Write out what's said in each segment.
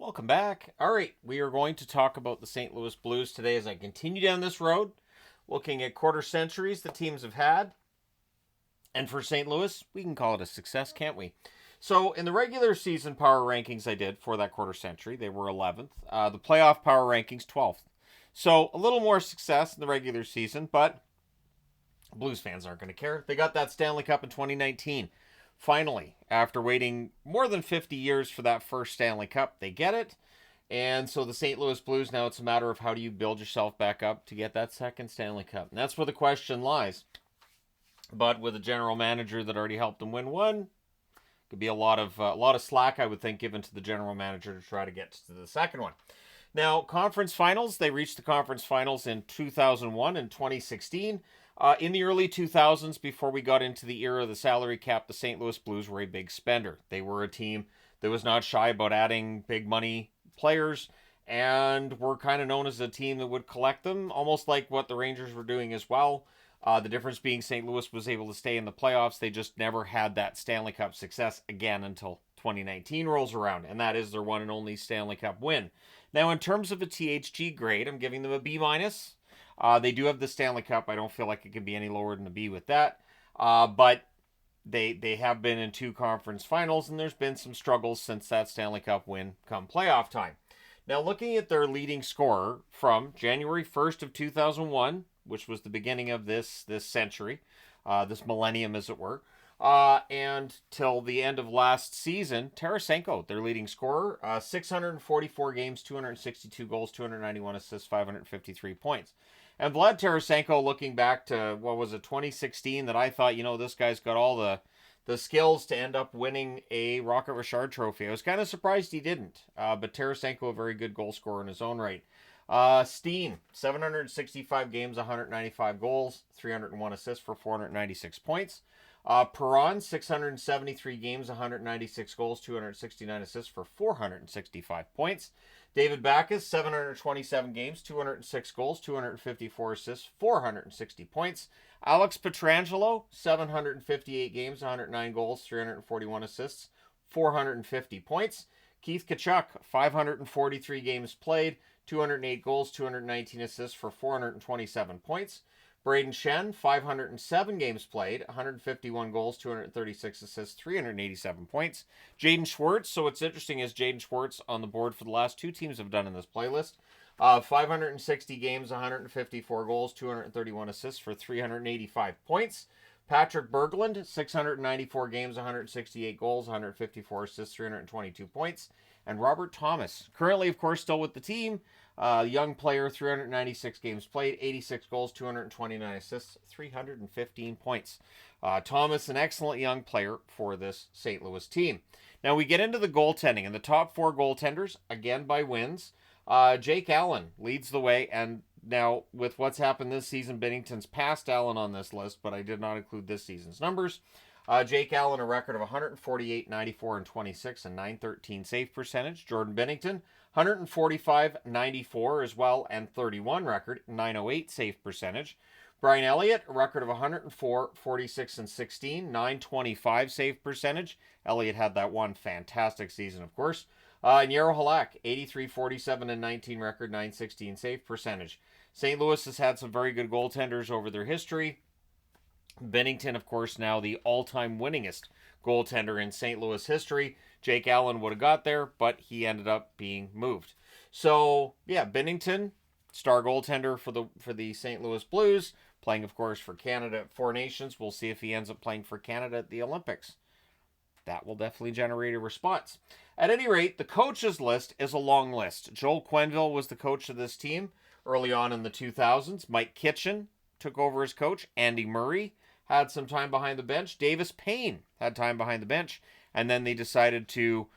Welcome back. All right, we are going to talk about the St. Louis Blues today as I continue down this road, looking at quarter centuries the teams have had. And for St. Louis, we can call it a success, can't we? So in the regular season power rankings I did for that quarter century, they were 11th. The playoff power rankings, 12th. So a little more success in the regular season, but Blues fans aren't going to care. They got that Stanley Cup in 2019. Finally, after waiting more than 50 years for that first Stanley Cup, they get it. And so the St. Louis Blues, now it's a matter of how do you build yourself back up to get that second Stanley Cup. And that's where the question lies. But with a general manager that already helped them win one, could be a lot of slack, I would think, given to the general manager to try to get to the second one. Now, conference finals, they reached the conference finals in 2001 and 2016. In the early 2000s, before we got into the era of the salary cap, the St. Louis Blues were a big spender. They were a team that was not shy about adding big money players and were kind of known as a team that would collect them, almost like what the Rangers were doing as well. The difference being St. Louis was able to stay in the playoffs. They just never had that Stanley Cup success again until 2019 rolls around, and that is their one and only Stanley Cup win. Now, in terms of a THG grade, I'm giving them a B-. They do have the Stanley Cup. I don't feel like it can be any lower than a B with that. But they have been in two conference finals, and there's been some struggles since that Stanley Cup win come playoff time. Now, looking at their leading scorer from January 1st of 2001, which was the beginning of this century, this millennium, as it were, and till the end of last season, Tarasenko, their leading scorer, 644 games, 262 goals, 291 assists, 553 points. And Vlad Tarasenko, looking back to, 2016, that I thought, this guy's got all the skills to end up winning a Rocket Richard trophy. I was kind of surprised he didn't, but Tarasenko, a very good goal scorer in his own right. Steen, 765 games, 195 goals, 301 assists for 496 points. Perron, 673 games, 196 goals, 269 assists for 465 points. David Backes, 727 games, 206 goals, 254 assists, 460 points. Alex Pietrangelo, 758 games, 109 goals, 341 assists, 450 points. Keith Tkachuk, 543 games played, 208 goals, 219 assists for 427 points. Braden Shen, 507 games played, 151 goals, 236 assists, 387 points. Jaden Schwartz, so what's interesting is Jaden Schwartz on the board for the last two teams have done in this playlist. 560 games, 154 goals, 231 assists for 385 points. Patrick Berglund, 694 games, 168 goals, 154 assists, 322 points. And Robert Thomas, currently, of course, still with the team. Young player, 396 games played, 86 goals, 229 assists, 315 points. Thomas, an excellent young player for this St. Louis team. Now we get into the goaltending, and the top four goaltenders, again by wins. Jake Allen leads the way, and now with what's happened this season, Binnington's passed Allen on this list, but I did not include this season's numbers. Jake Allen, a record of 148, 94, and 26, and 913 save percentage. Jordan Binnington, 145, 94 as well, and 31 record, 908 save percentage. Brian Elliott, a record of 104, 46, and 16, 925 save percentage. Elliott had that one fantastic season, of course. And Jaro Halak, 83, 47, and 19 record, 916 save percentage. St. Louis has had some very good goaltenders over their history. Binnington, of course, now the all-time winningest goaltender in St. Louis history. Jake Allen would have got there, but he ended up being moved. So, yeah, Binnington, star goaltender for the St. Louis Blues, playing, of course, for Canada at Four Nations. We'll see if he ends up playing for Canada at the Olympics. That will definitely generate a response. At any rate, the coaches list is a long list. Joel Quenneville was the coach of this team early on in the 2000s. Mike Kitchen took over as coach. Andy Murray had some time behind the bench. Davis Payne had time behind the bench. And then they decided to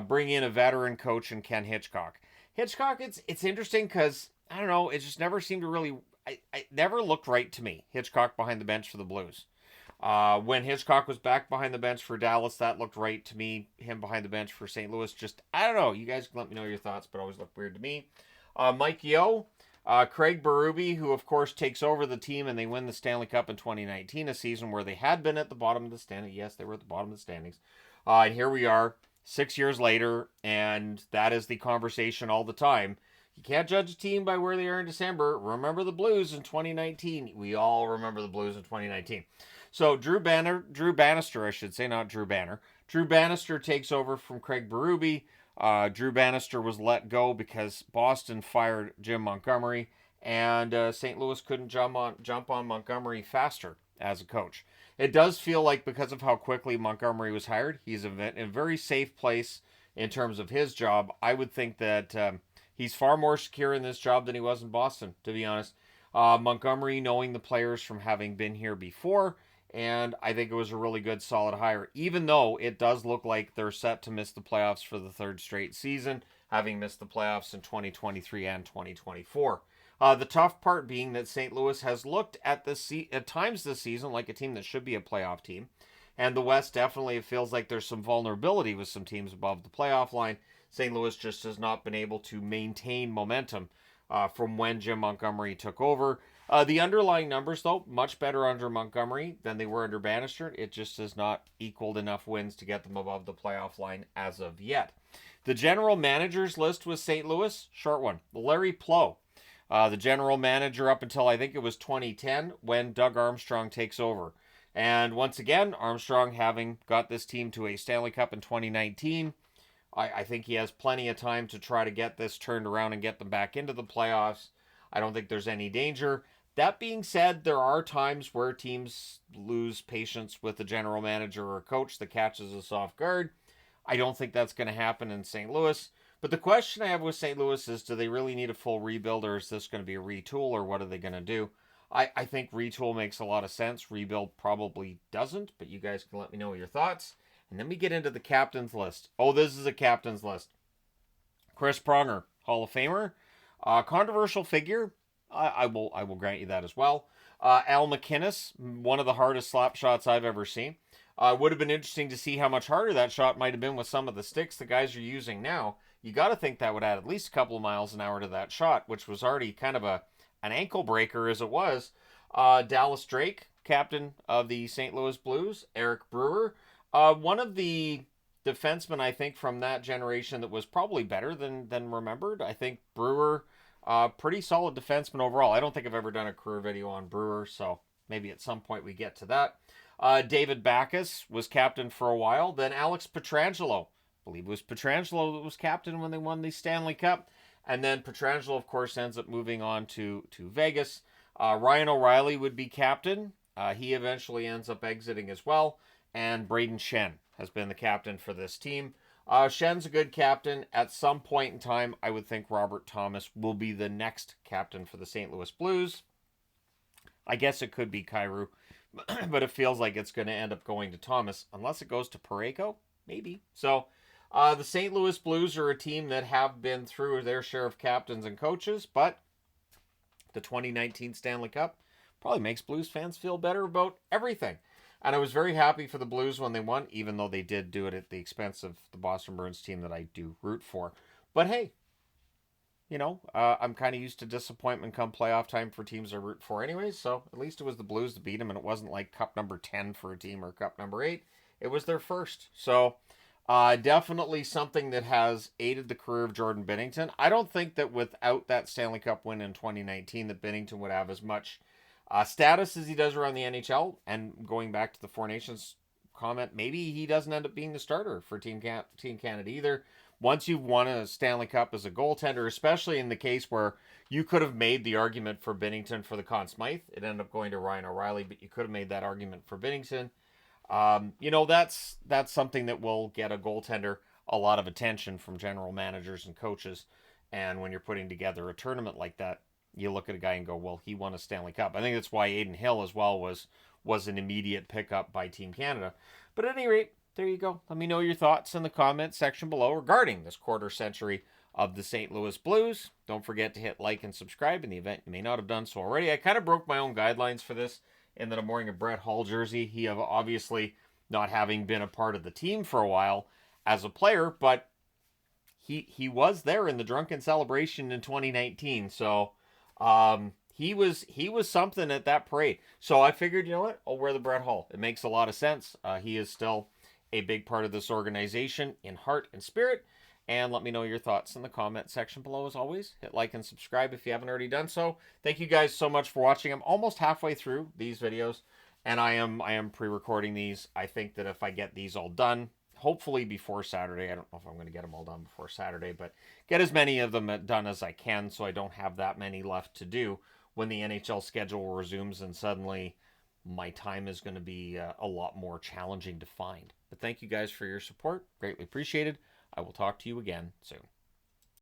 bring in a veteran coach in Ken Hitchcock. Hitchcock, it's interesting because, I don't know, it just never seemed to really, it never looked right to me, Hitchcock behind the bench for the Blues. When Hitchcock was back behind the bench for Dallas, that looked right to me. Him behind the bench for St. Louis, just, I don't know. You guys can let me know your thoughts, but always looked weird to me. Mike Yeo, Craig Berube, who of course takes over the team and they win the Stanley Cup in 2019, a season where they had been at the bottom of the standings. Yes, they were at the bottom of the standings. And here we are 6 years later, and that is the conversation all the time. You can't judge a team by where they are in December. Remember the Blues in 2019. We all remember the Blues in 2019. So Drew Bannister, I should say, not Drew Banner. Drew Bannister takes over from Craig Berube. Drew Bannister was let go because Boston fired Jim Montgomery, and St. Louis couldn't jump on Montgomery faster as a coach. It does feel like because of how quickly Montgomery was hired, he's in a very safe place in terms of his job. I would think that he's far more secure in this job than he was in Boston, to be honest. Montgomery, knowing the players from having been here before, and I think it was a really good, solid hire, even though it does look like they're set to miss the playoffs for the third straight season, having missed the playoffs in 2023 and 2024. The tough part being that St. Louis has looked at times this season like a team that should be a playoff team. And the West definitely feels like there's some vulnerability with some teams above the playoff line. St. Louis just has not been able to maintain momentum from when Jim Montgomery took over. The underlying numbers, though, much better under Montgomery than they were under Bannister. It just has not equaled enough wins to get them above the playoff line as of yet. The general managers list with St. Louis, short one. Larry Plow, the general manager up until I think it was 2010 when Doug Armstrong takes over. And once again, Armstrong having got this team to a Stanley Cup in 2019, I think he has plenty of time to try to get this turned around and get them back into the playoffs. I don't think there's any danger. That being said, there are times where teams lose patience with the general manager or coach that catches us off guard. I don't think that's going to happen in St. Louis. But the question I have with St. Louis is, do they really need a full rebuild, or is this going to be a retool, or what are they going to do? I think retool makes a lot of sense. Rebuild probably doesn't, but you guys can let me know your thoughts. And then we get into the captain's list. Oh, this is a captain's list. Chris Pronger, Hall of Famer. Controversial figure. I will grant you that as well. Al McInnes, one of the hardest slap shots I've ever seen. Would have been interesting to see how much harder that shot might have been with some of the sticks the guys are using now. You got to think that would add at least a couple of miles an hour to that shot, which was already kind of an ankle breaker as it was. Dallas Drake, captain of the St. Louis Blues. Eric Brewer, one of the defensemen, I think, from that generation that was probably better than remembered. I think Brewer, pretty solid defenseman overall. I don't think I've ever done a career video on Brewer, so maybe at some point we get to that. David Backes was captain for a while. Then Alex Pietrangelo. I believe it was Pietrangelo that was captain when they won the Stanley Cup. And then Pietrangelo, of course, ends up moving on to Vegas. Ryan O'Reilly would be captain. He eventually ends up exiting as well. And Braden Shen has been the captain for this team. Shen's a good captain. At some point in time, I would think Robert Thomas will be the next captain for the St. Louis Blues. I guess it could be Kyrou, but it feels like it's going to end up going to Thomas, unless it goes to Parayko, maybe. So the St. Louis Blues are a team that have been through their share of captains and coaches, but the 2019 Stanley Cup probably makes Blues fans feel better about everything. And I was very happy for the Blues when they won, even though they did do it at the expense of the Boston Bruins team that I do root for. But hey, I'm kind of used to disappointment come playoff time for teams I root for anyways, so at least it was the Blues that beat them, and it wasn't like cup number 10 for a team or cup number 8. It was their first. So definitely something that has aided the career of Jordan Binnington. I don't think that without that Stanley Cup win in 2019 that Binnington would have as much status as he does around the NHL. And going back to the Four Nations comment, maybe he doesn't end up being the starter for Team Canada either. Once you've won a Stanley Cup as a goaltender, especially in the case where you could have made the argument for Binnington for the Conn Smythe, it ended up going to Ryan O'Reilly, but you could have made that argument for Binnington. That's something that will get a goaltender a lot of attention from general managers and coaches. And when you're putting together a tournament like that, you look at a guy and go, well, he won a Stanley Cup. I think that's why Aiden Hill as well was an immediate pickup by Team Canada. But at any rate, there you go. Let me know your thoughts in the comments section below regarding this quarter century of the St. Louis Blues. Don't forget to hit like and subscribe in the event you may not have done so already. I kind of broke my own guidelines for this in that I'm wearing a Brett Hull jersey. He have obviously not having been a part of the team for a while as a player, but he was there in the drunken celebration in 2019. So he was something at that parade. So I figured, you know what? I'll wear the Brett Hull. It makes a lot of sense. He is still a big part of this organization in heart and spirit. And let me know your thoughts in the comment section below. As always, hit like and subscribe if you haven't already done so. Thank you guys so much for watching. I'm almost halfway through these videos, and I am pre-recording these. I think that if I get these all done, hopefully before Saturday, I don't know if I'm going to get them all done before Saturday, but get as many of them done as I can so I don't have that many left to do when the NHL schedule resumes, and suddenly my time is going to be a lot more challenging to find. But thank you guys for your support. Greatly appreciated. I will talk to you again soon.